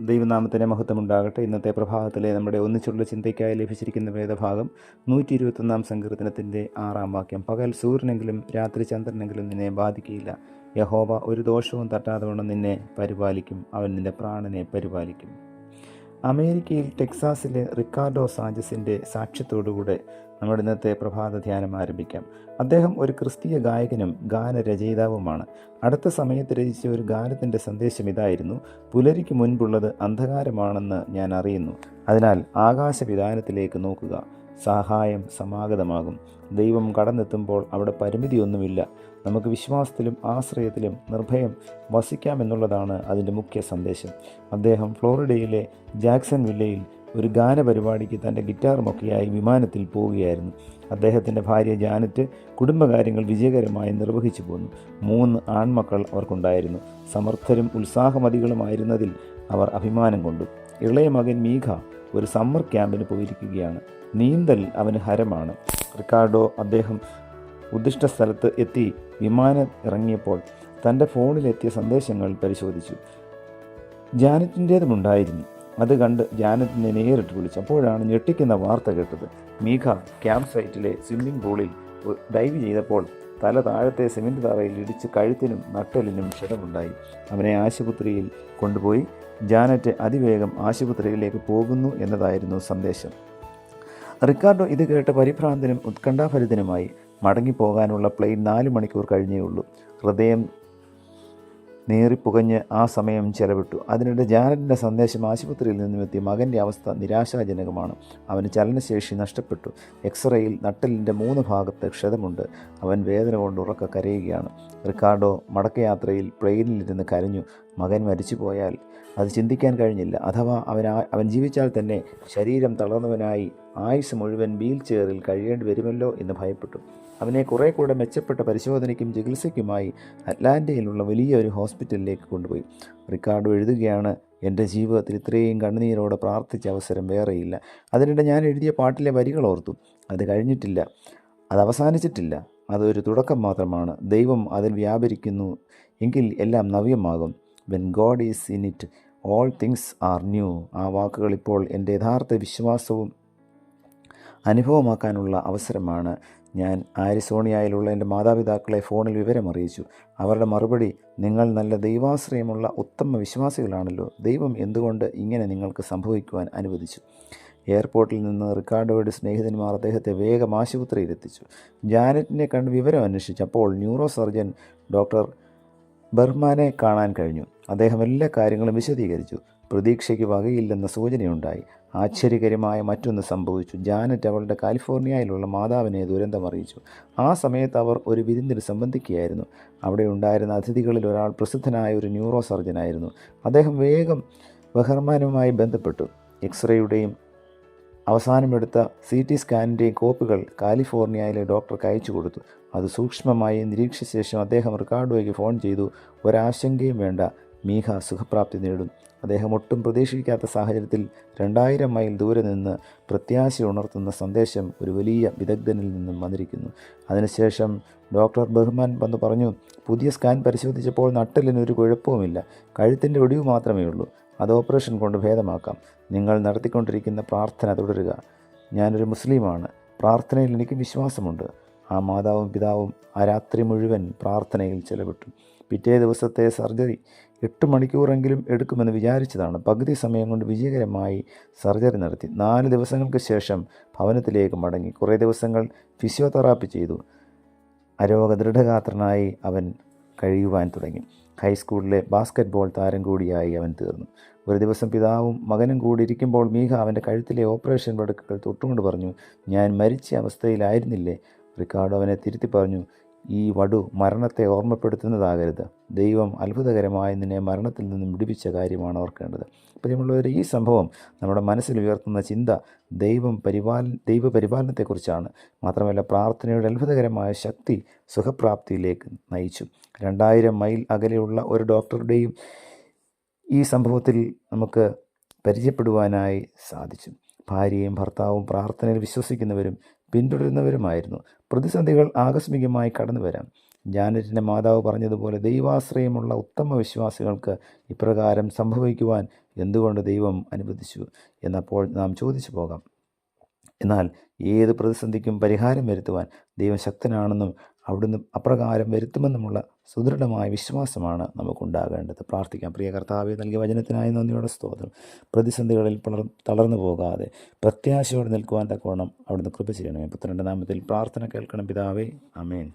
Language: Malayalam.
ദൈവനാമത്തിന് മഹത്വമുണ്ടാകട്ടെ. ഇന്നത്തെ പ്രഭാതത്തിലെ നമ്മുടെ ഒന്നിച്ചുള്ള ചിന്തയ്ക്കായി ലഭിച്ചിരിക്കുന്ന വേദഭാഗം 121 സങ്കീർത്തനത്തിൻ്റെ 6 വാക്യം. പകൽ സൂര്യനെങ്കിലും രാത്രി ചന്ദ്രനെങ്കിലും നിന്നെ ബാധിക്കുകയില്ല. യഹോവ ഒരു ദോഷവും തട്ടാതെ വണ്ണം നിന്നെ പരിപാലിക്കും. അവൻ നിന്റെ പ്രാണനെ പരിപാലിക്കും. അമേരിക്കയിൽ ടെക്സാസിലെ റിക്കാർഡോ സാഞ്ചസിൻ്റെ സാക്ഷ്യത്തോടുകൂടെ നമ്മുടെ ഇന്നത്തെ പ്രഭാത ധ്യാനം ആരംഭിക്കാം. അദ്ദേഹം ഒരു ക്രിസ്തീയ ഗായകനും ഗാനരചയിതാവുമാണ്. അടുത്ത സമയത്ത് രചിച്ച ഒരു ഗാനത്തിൻ്റെ സന്ദേശം ഇതായിരുന്നു: പുലരിക്ക് മുൻപുള്ളത് അന്ധകാരമാണെന്ന് ഞാൻ അറിയുന്നു, അതിനാൽ ആകാശവിധാനത്തിലേക്ക് നോക്കുക, സഹായം സമാഗതമാകും. ദൈവം കടന്നെത്തുമ്പോൾ അവിടെ പരിമിതിയൊന്നുമില്ല. നമുക്ക് വിശ്വാസത്തിലും ആശ്രയത്തിലും നിർഭയം വസിക്കാമെന്നുള്ളതാണ് അതിൻ്റെ മുഖ്യ സന്ദേശം. അദ്ദേഹം ഫ്ലോറിഡയിലെ ജാക്സൺ വില്ലയിൽ ഒരു ഗാനപരിപാടിക്ക് തൻ്റെ ഗിറ്റാറുമൊക്കെയായി വിമാനത്തിൽ പോവുകയായിരുന്നു. അദ്ദേഹത്തിൻ്റെ ഭാര്യ ജാനറ്റ് കുടുംബകാര്യങ്ങൾ വിജയകരമായി നിർവഹിച്ചു പോന്നു. 3 ആൺമക്കൾ അവർക്കുണ്ടായിരുന്നു. സമർത്ഥരും ഉത്സാഹമതികളുമായിരുന്നതിൽ അവർ അഭിമാനം കൊണ്ടു. ഇളയ മകൻ മീഖ ഒരു സമ്മർ ക്യാമ്പിന് പോയിരിക്കുകയാണ്. നീന്തൽ അവന് ഹരമാണ്. റിക്കാർഡോ അദ്ദേഹം ഉദ്ദിഷ്ട സ്ഥലത്ത് എത്തി വിമാനം ഇറങ്ങിയപ്പോൾ തൻ്റെ ഫോണിലെത്തിയ സന്ദേശങ്ങൾ പരിശോധിച്ചു. ജാനറ്റിൻ്റേതുമുണ്ടായിരുന്നു. അത് കണ്ട് ജാനറ്റിനെ നേരിട്ട് വിളിച്ചു. അപ്പോഴാണ് ഞെട്ടിക്കുന്ന വാർത്ത കേട്ടത്. മീഖ ക്യാമ്പ് സൈറ്റിലെ സ്വിമ്മിംഗ് പൂളിൽ ഡൈവ് ചെയ്തപ്പോൾ തല താഴത്തെ സിമൻറ്റ് തറയിൽ ഇടിച്ച് കഴുത്തിനും നട്ടലിനും ക്ഷതമുണ്ടായി. അവനെ ആശുപത്രിയിൽ കൊണ്ടുപോയി. ജാനറ്റ് അതിവേഗം ആശുപത്രിയിലേക്ക് പോകുന്നു എന്നതായിരുന്നു സന്ദേശം. റിക്കാർഡോ ഇത് കേട്ട് പരിഭ്രാന്തനും ഉത്കണ്ഠാഭരിതനുമായി. മടങ്ങിപ്പോകാനുള്ള പ്ലെയിൻ 4 മണിക്കൂർ കഴിഞ്ഞേ ഉള്ളൂ. ഹൃദയം നേറിപ്പുകഞ്ഞ് ആ സമയം ചെലവിട്ടു. അതിനിടെ ജാനറ്റിൻ്റെ സന്ദേശം ആശുപത്രിയിൽ നിന്നുമെത്തി. മകൻ്റെ അവസ്ഥ നിരാശാജനകമാണ്. അവന് ചലനശേഷി നഷ്ടപ്പെട്ടു. എക്സ്റേയിൽ നട്ടലിൻ്റെ 3 ഭാഗത്ത് ക്ഷതമുണ്ട്. അവൻ വേദന കൊണ്ട് ഉറക്കെ കരയുകയാണ്. റിക്കാർഡോ മടക്കയാത്രയിൽ പ്ലെയിനിലിരുന്ന് കരഞ്ഞു. മകൻ മരിച്ചുപോയാൽ അത് ചിന്തിക്കാൻ കഴിഞ്ഞില്ല. അഥവാ അവൻ ജീവിച്ചാൽ തന്നെ ശരീരം തളർന്നവനായി ആയുസ് മുഴുവൻ വീൽ ചെയറിൽ കഴിയേണ്ടി വരുമല്ലോ എന്ന് ഭയപ്പെട്ടു. അവനെ കുറേ കൂടെ മെച്ചപ്പെട്ട പരിശോധനയ്ക്കും ചികിത്സയ്ക്കുമായി അറ്റ്ലാന്റയിലുള്ള വലിയ ഒരു ഹോസ്പിറ്റലിലേക്ക് കൊണ്ടുപോയി. റിക്കാർഡോ എഴുതുകയാണ്: എൻ്റെ ജീവിതത്തിൽ ഇത്രയും കണ്ണുനീരോടെ പ്രാർത്ഥിച്ച അവസരം വേറെയില്ല. അതിനിടെ ഞാൻ എഴുതിയ പാട്ടിലെ വരികൾ ഓർത്തു. അത് കഴിഞ്ഞിട്ടില്ല, അത് അവസാനിച്ചിട്ടില്ല, അതൊരു തുടക്കം മാത്രമാണ്. ദൈവം അതിൽ വ്യാപരിക്കുന്നു എങ്കിൽ എല്ലാം നവ്യമാകും. When God is in it all things are new. ആ വാക്കുകൾ ഇപ്പോൾ എൻ്റെ യഥാർത്ഥ വിശ്വാസവും അനുഭവമാക്കാനുള്ള അവസരമാണ്. ഞാൻ ആരിസോണിയയിലുള്ള എൻ്റെ മാതാപിതാക്കളെ ഫോണിൽ വിവരമറിയിച്ചു. അവരുടെ മറുപടി: നിങ്ങൾ നല്ല ദൈവാശ്രയമുള്ള ഉത്തമ വിശ്വാസികളാണല്ലോ. ദൈവം എന്തുകൊണ്ട് ഇങ്ങനെ നിങ്ങൾക്ക് സംഭവിക്കുവാൻ അനുവദിച്ചു? എയർപോർട്ടിൽ നിന്ന് റിക്കാർഡോയുടെ സ്നേഹിതന്മാർ അദ്ദേഹത്തെ വേഗം ആശുപത്രിയിലെത്തിച്ചു. ജാനറ്റിനെ കണ്ട് വിവരം അന്വേഷിച്ചപ്പോൾ ന്യൂറോ സർജൻ ഡോക്ടർ ബർമാനെ കാണാൻ കഴിഞ്ഞു. അദ്ദേഹം എല്ലാ കാര്യങ്ങളും വിശദീകരിച്ചു. പ്രതീക്ഷയ്ക്ക് വകയില്ലെന്ന സൂചനയുണ്ടായി. ആശ്ചര്യകരമായ മറ്റൊന്ന് സംഭവിച്ചു. ജാനറ്റ് അവളുടെ കാലിഫോർണിയയിലുള്ള മാതാവിനെ ദുരന്തമറിയിച്ചു. ആ സമയത്ത് അവർ ഒരു വിരുന്നിന് സംബന്ധിക്കുകയായിരുന്നു. അവിടെ ഉണ്ടായിരുന്ന അതിഥികളിൽ ഒരാൾ പ്രസിദ്ധനായ ഒരു ന്യൂറോ സർജനായിരുന്നു. അദ്ദേഹം വേഗം ബഹർമാനുമായി ബന്ധപ്പെട്ടു. എക്സ്റേയുടെയും അവസാനമെടുത്ത CT സ്കാനിൻ്റെയും കോപ്പികൾ കാലിഫോർണിയയിലെ ഡോക്ടർക്ക് അയച്ചു കൊടുത്തു. അത് സൂക്ഷ്മമായി നിരീക്ഷിച്ച ശേഷം അദ്ദേഹം റിക്കാർഡോയ്ക്ക് ഫോൺ ചെയ്തു: ഒരാശങ്കയും വേണ്ട, മീഖ സുഖപ്രാപ്തി നേടും. അദ്ദേഹം ഒട്ടും പ്രതീക്ഷിക്കാത്ത സാഹചര്യത്തിൽ 2000 മൈൽ ദൂരെ നിന്ന് പ്രത്യാശ ഉണർത്തുന്ന സന്ദേശം ഒരു വലിയ വിദഗ്ധനിൽ നിന്നും വന്നിരിക്കുന്നു. അതിനുശേഷം ഡോക്ടർ ബർമാൻ വന്ന് പറഞ്ഞു: പുതിയ സ്കാൻ പരിശോധിച്ചപ്പോൾ നട്ടലിനൊരു കുഴപ്പവുമില്ല, കഴുത്തിൻ്റെ ഒടിവ് മാത്രമേ ഉള്ളൂ. അത് ഓപ്പറേഷൻ കൊണ്ട് ഭേദമാക്കാം. നിങ്ങൾ നടത്തിക്കൊണ്ടിരിക്കുന്ന പ്രാർത്ഥന തുടരുക. ഞാനൊരു മുസ്ലിമാണ്. പ്രാർത്ഥനയിൽ എനിക്ക് വിശ്വാസമുണ്ട്. ആ മാതാവും പിതാവും ആ രാത്രി മുഴുവൻ പ്രാർത്ഥനയിൽ ചെലവിട്ടു. പിറ്റേ ദിവസത്തെ സർജറി 8 മണിക്കൂറെങ്കിലും എടുക്കുമെന്ന് വിചാരിച്ചതാണ്. പകുതി സമയം കൊണ്ട് വിജയകരമായി സർജറി നടത്തി. 4 ദിവസങ്ങൾക്ക് ശേഷം ഭവനത്തിലേക്ക് മടങ്ങി. കുറേ ദിവസങ്ങൾ ഫിസിയോതെറാപ്പി ചെയ്തു. ദൃഢഗാത്രനായി അവൻ കഴിയുവാൻ തുടങ്ങി. ഹൈസ്കൂളിലെ ബാസ്ക്കറ്റ്ബോൾ താരം കൂടിയായി അവൻ തീർന്നു. ഒരു ദിവസം പിതാവും മകനും കൂടി ഇരിക്കുമ്പോൾ മീഖ അവൻ്റെ കഴുത്തിലെ ഓപ്പറേഷൻ പടുക്കുകൾ തൊട്ടുകൊണ്ട് പറഞ്ഞു: ഞാൻ മരിച്ച അവസ്ഥയിലായിരുന്നില്ലേ? റിക്കാർഡോ അവനെ തിരുത്തി പറഞ്ഞു: ഈ വടു മരണത്തെ ഓർമ്മപ്പെടുത്തുന്നതാകരുത്. ദൈവം അത്ഭുതകരമായി നിന്നെ മരണത്തിൽ നിന്നും വിടുവിച്ച കാര്യമാണ് ഓർക്കേണ്ടത്. പ്രിയമുള്ളവരെ, ഈ സംഭവം നമ്മുടെ മനസ്സിൽ ഉയർത്തുന്ന ചിന്ത ദൈവപരിപാലനത്തെക്കുറിച്ചാണ്. മാത്രമല്ല, പ്രാർത്ഥനയുടെ അത്ഭുതകരമായ ശക്തി സുഖപ്രാപ്തിയിലേക്ക് നയിച്ചു. 2000 മൈൽ അകലെയുള്ള ഒരു ഡോക്ടറുടെയും ഈ സംഭവത്തിൽ നമുക്ക് പരിചയപ്പെടുവാനായി സാധിച്ചു. ഭാര്യയും ഭർത്താവും പ്രാർത്ഥനയിൽ വിശ്വസിക്കുന്നവരും പിന്തുടരുന്നവരുമായിരുന്നു. പ്രതിസന്ധികൾ ആകസ്മികമായി കടന്നു വരാം. ജാനറ്റിൻ്റെ മാതാവ് പറഞ്ഞതുപോലെ ദൈവാശ്രയമുള്ള ഉത്തമ വിശ്വാസികൾക്ക് ഇപ്രകാരം സംഭവിക്കുവാൻ എന്തുകൊണ്ട് ദൈവം അനുവദിച്ചു എന്നപ്പോൾ നാം ചോദിച്ചു പോകാം. എന്നാൽ ഏത് പ്രതിസന്ധിക്കും പരിഹാരം വരുത്തുവാൻ ദൈവം ശക്തനാണെന്നും അവിടുന്ന് അപ്രകാരം വരുത്തുമെന്നുമുള്ള സുദൃഢമായ വിശ്വാസമാണ് നമുക്കുണ്ടാകേണ്ടത്. പ്രാർത്ഥിക്കാം. പ്രിയ കർത്താവേ, നൽകിയ വചനത്തിനായി നന്ദിയോടെ സ്തോത്രം. പ്രതിസന്ധികളിൽ തളർന്നു പോകാതെ പ്രത്യാശയോടെ നിൽക്കുവാൻ തക്കവണ്ണം അവിടുന്ന് കൃപ ചെയ്യണമേ. പുത്രൻ്റെ നാമത്തിൽ പ്രാർത്ഥന കേൾക്കണം പിതാവേ. ആമേൻ.